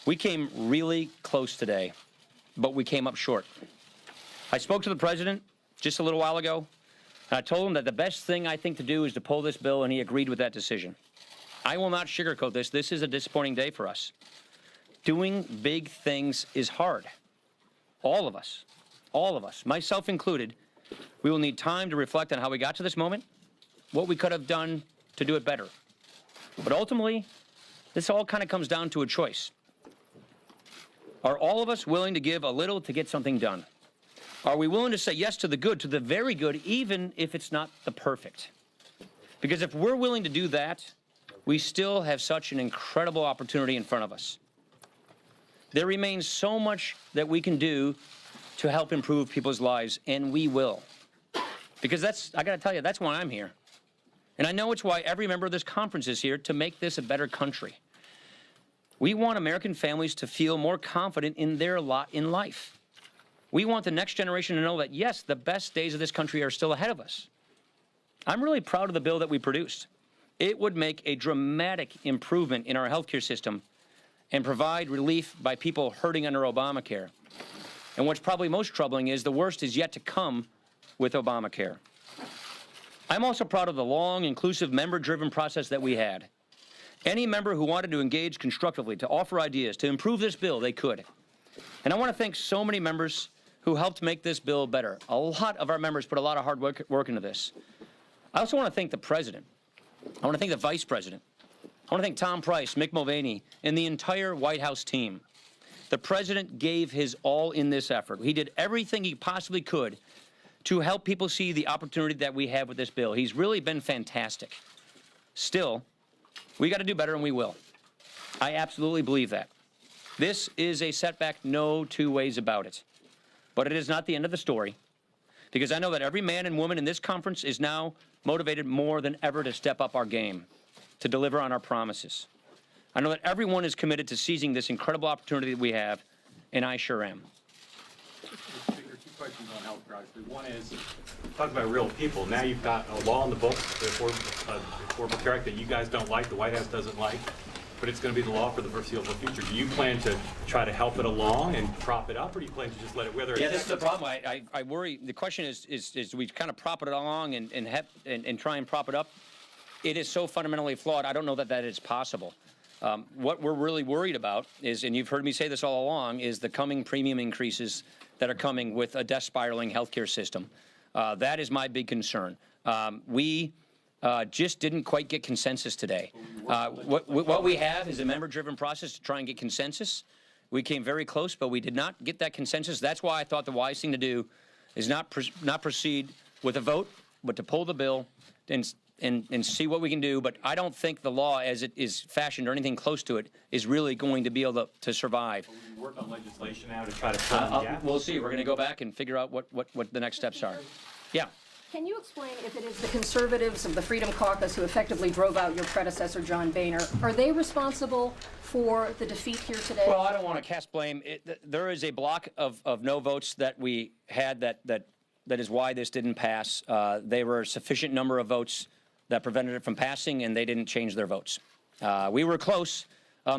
We came really close today, but we came up short. I spoke to the president just a little while ago, and I told him that the best thing I think to do is to pull this bill, and he agreed with that decision. I will not sugarcoat this. This is a disappointing day for us. Doing big things is hard. All of us, myself included, we will need time to reflect on how we got to this moment, what we could have done to do it better. But ultimately, this all kind of comes down to a choice. Are all of us willing to give a little to get something done? Are we willing to say yes to the good, to the very good, even if it's not the perfect? Because if we're willing to do that, we still have such an incredible opportunity in front of us. There remains so much that we can do to help improve people's lives, and we will. Because I got to tell you, that's why I'm here. And I know it's why every member of this conference is here, to make this a better country. We want American families to feel more confident in their lot in life. We want the next generation to know that, yes, the best days of this country are still ahead of us. I'm really proud of the bill that we produced. It would make a dramatic improvement in our healthcare system and provide relief by people hurting under Obamacare. And what's probably most troubling is the worst is yet to come with Obamacare. I'm also proud of the long, inclusive, member-driven process that we had. Any member who wanted to engage constructively, to offer ideas, to improve this bill, they could. And I want to thank so many members who helped make this bill better. A lot of our members put a lot of hard work into this. I also want to thank the president. I want to thank the vice president. I want to thank Tom Price, Mick Mulvaney, and the entire White House team. The president gave his all in this effort. He did everything he possibly could to help people see the opportunity that we have with this bill. He's really been fantastic. Still, we got to do better, and we will. I absolutely believe that. This is a setback, no two ways about it. But it is not the end of the story, because I know that every man and woman in this conference is now motivated more than ever to step up our game, to deliver on our promises. I know that everyone is committed to seizing this incredible opportunity that we have, and I sure am. Mr. Speaker, two questions on health care. One is, talk about real people. Now you've got a law in the books, the Affordable Care Act, that you guys don't like, the White House doesn't like, but it's going to be the law for the foreseeable future. Do you plan to try to help it along and prop it up, or do you plan to just let it wither? Yeah, that's the problem. I worry. The question is we kind of prop it along and try and prop it up. It is so fundamentally flawed. I don't know that that is possible. What we're really worried about is, and you've heard me say this all along, is the coming premium increases that are coming with a death spiraling healthcare system. That is my big concern. We just didn't quite get consensus today. What we have is a member-driven process to try and get consensus. We came very close, but we did not get that consensus. That's why I thought the wise thing to do is not proceed with a vote, but to pull the bill and see what we can do. But I don't think the law, as it is fashioned or anything close to it, is really going to be able to survive. Will you work on legislation now to try to fill the gap? We'll see. We're going to go back and figure out what the next steps are. Yeah. Can you explain if it is the conservatives of the Freedom Caucus who effectively drove out your predecessor, John Boehner, are they responsible for the defeat here today? Well, I don't want to cast blame. There is a block of no votes that we had that is why this didn't pass. There were a sufficient number of votes that prevented it from passing, and they didn't change their votes. We were close.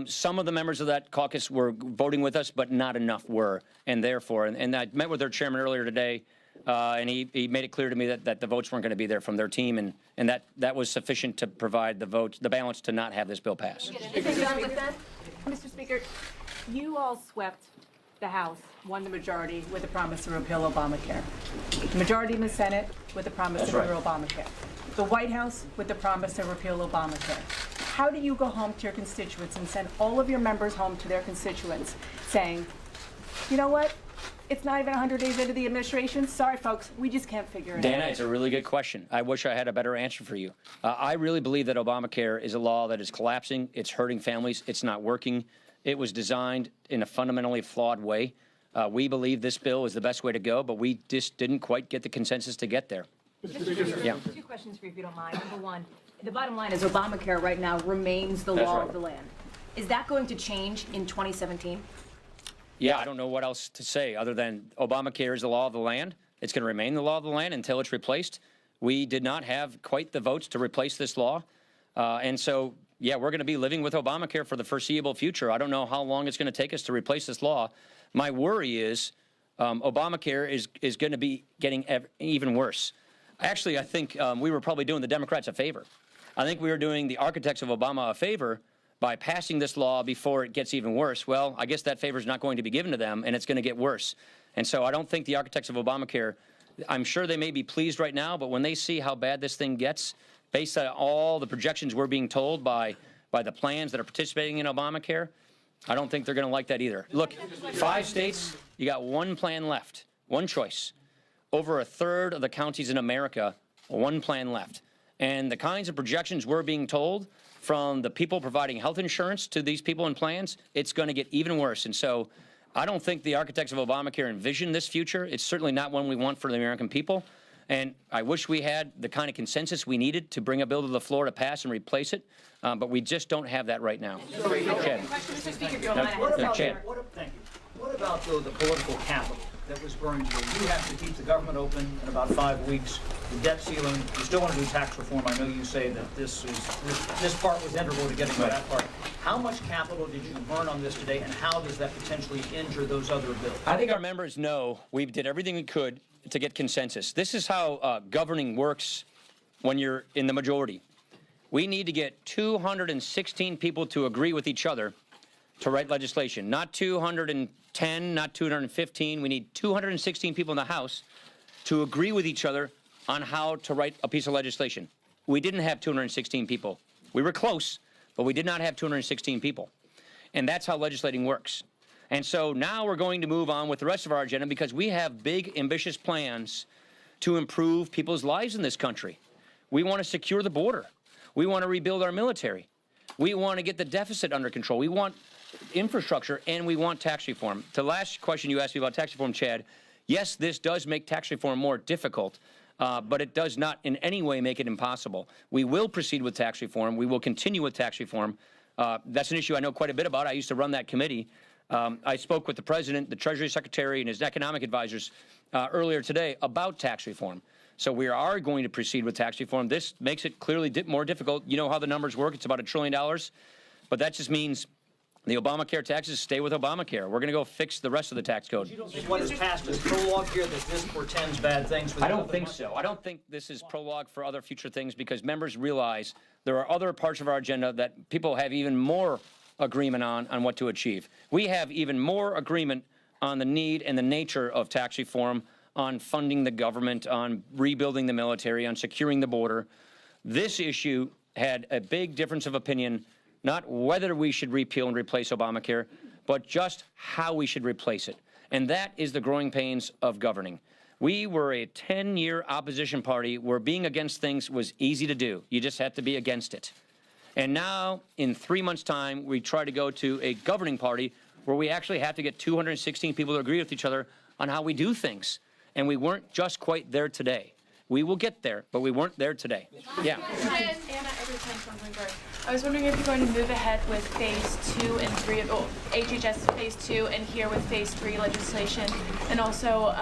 Some of the members of that caucus were voting with us, but not enough were, and therefore, and I met with their chairman earlier today, and he made it clear to me that the votes weren't going to be there from their team, and that was sufficient to provide the balance to not have this bill pass. Mr. Speaker, you all swept the House, won the majority with a promise to repeal Obamacare. The majority in the Senate with a promise to repeal Obamacare. The White House with the promise to repeal Obamacare. How do you go home to your constituents and send all of your members home to their constituents saying, you know what? It's not even 100 days into the administration. Sorry, folks, we just can't figure it out. Dana, it's a really good question. I wish I had a better answer for you. I really believe that Obamacare is a law that is collapsing. It's hurting families. It's not working. It was designed in a fundamentally flawed way. We believe this bill is the best way to go, but we just didn't quite get the consensus to get there. Yeah. Two questions for you, if you don't mind. Number one, the bottom line is Obamacare right now remains the law of the land. Is that going to change in 2017? Yeah, I don't know what else to say other than Obamacare is the law of the land. It's going to remain the law of the land until it's replaced. We did not have quite the votes to replace this law. And so yeah, we're going to be living with Obamacare for the foreseeable future. I don't know how long it's going to take us to replace this law. My worry is Obamacare is going to be getting even worse. Actually, I think we were probably doing the Democrats a favor. I think we were doing the architects of Obama a favor by passing this law before it gets even worse. Well, I guess that favor is not going to be given to them, and it's going to get worse. And so I don't think the architects of Obamacare, I'm sure they may be pleased right now, but when they see how bad this thing gets, based on all the projections we're being told by the plans that are participating in Obamacare, I don't think they're going to like that either. Look, 5 states, you got one plan left, one choice. Over a third of the counties in America, one plan left. And the kinds of projections we're being told from the people providing health insurance to these people in plans, it's going to get even worse. And so I don't think the architects of Obamacare envision this future. It's certainly not one we want for the American people. And I wish we had the kind of consensus we needed to bring a bill to the floor to pass and replace it, but we just don't have that right now. Chad. Mr. Speaker, Chad. Thank you. What about, though, the political capital that was burned here? You have to keep the government open in about 5 weeks. The debt ceiling, you still want to do tax reform. I know you say that this part was integral to getting to that part. How much capital did you burn on this today, and how does that potentially injure those other bills? I think our members know we did everything we could to get consensus. This is how governing works when you're in the majority. We need to get 216 people to agree with each other to write legislation. Not 210, not 215. We need 216 people in the House to agree with each other on how to write a piece of legislation. We didn't have 216 people. We were close, but we did not have 216 people. And that's how legislating works. And so now we're going to move on with the rest of our agenda because we have big, ambitious plans to improve people's lives in this country. We want to secure the border. We want to rebuild our military. We want to get the deficit under control. We want infrastructure, and we want tax reform. The last question you asked me about tax reform, Chad, yes, this does make tax reform more difficult, but it does not in any way make it impossible. We will proceed with tax reform. We will continue with tax reform. That's an issue I know quite a bit about. I used to run that committee. I spoke with the President, the Treasury Secretary, and his economic advisors earlier today about tax reform. So we are going to proceed with tax reform. This makes it clearly more difficult. You know how the numbers work. It's about $1 trillion. But that just means the Obamacare taxes stay with Obamacare. We're going to go fix the rest of the tax code. You don't think what is passed is prologue here, that this portends bad things for the I don't think so. I don't think this is prologue for other future things because members realize there are other parts of our agenda that people have even more agreement on what to achieve. We have even more agreement on the need and the nature of tax reform, on funding the government, on rebuilding the military, on securing the border. This issue had a big difference of opinion, not whether we should repeal and replace Obamacare, but just how we should replace it. And that is the growing pains of governing. We were a 10-year opposition party where being against things was easy to do. You just had to be against it. And now, in 3 months' time, we try to go to a governing party where we actually have to get 216 people to agree with each other on how we do things. And we weren't just quite there today. We will get there, but we weren't there today. Yeah. I was wondering if you're going to move ahead with phase 2 and 3, or HHS phase 2 and here with phase 3 legislation. And also,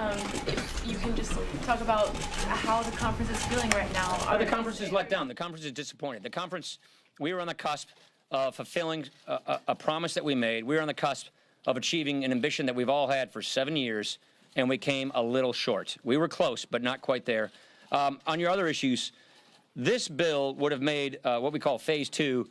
if you can just talk about how the conference is feeling right now. The conference is let down. The conference is disappointed. The conference, we were on the cusp of fulfilling a promise that we made. We were on the cusp of achieving an ambition that we've all had for 7 years, and we came a little short. We were close, but not quite there. On your other issues, this bill would have made what we call phase 2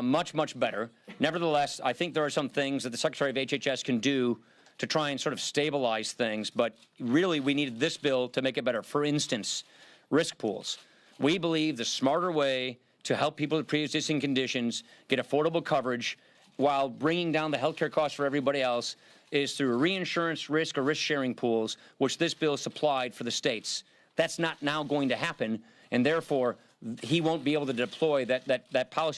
much, much better. Nevertheless, I think there are some things that the Secretary of HHS can do to try and sort of stabilize things, but really we needed this bill to make it better. For instance, risk pools. We believe the smarter way to help people with pre-existing conditions get affordable coverage while bringing down the health care costs for everybody else is through reinsurance risk or risk-sharing pools, which this bill supplied for the states. That's not now going to happen, and therefore he won't be able to deploy that policy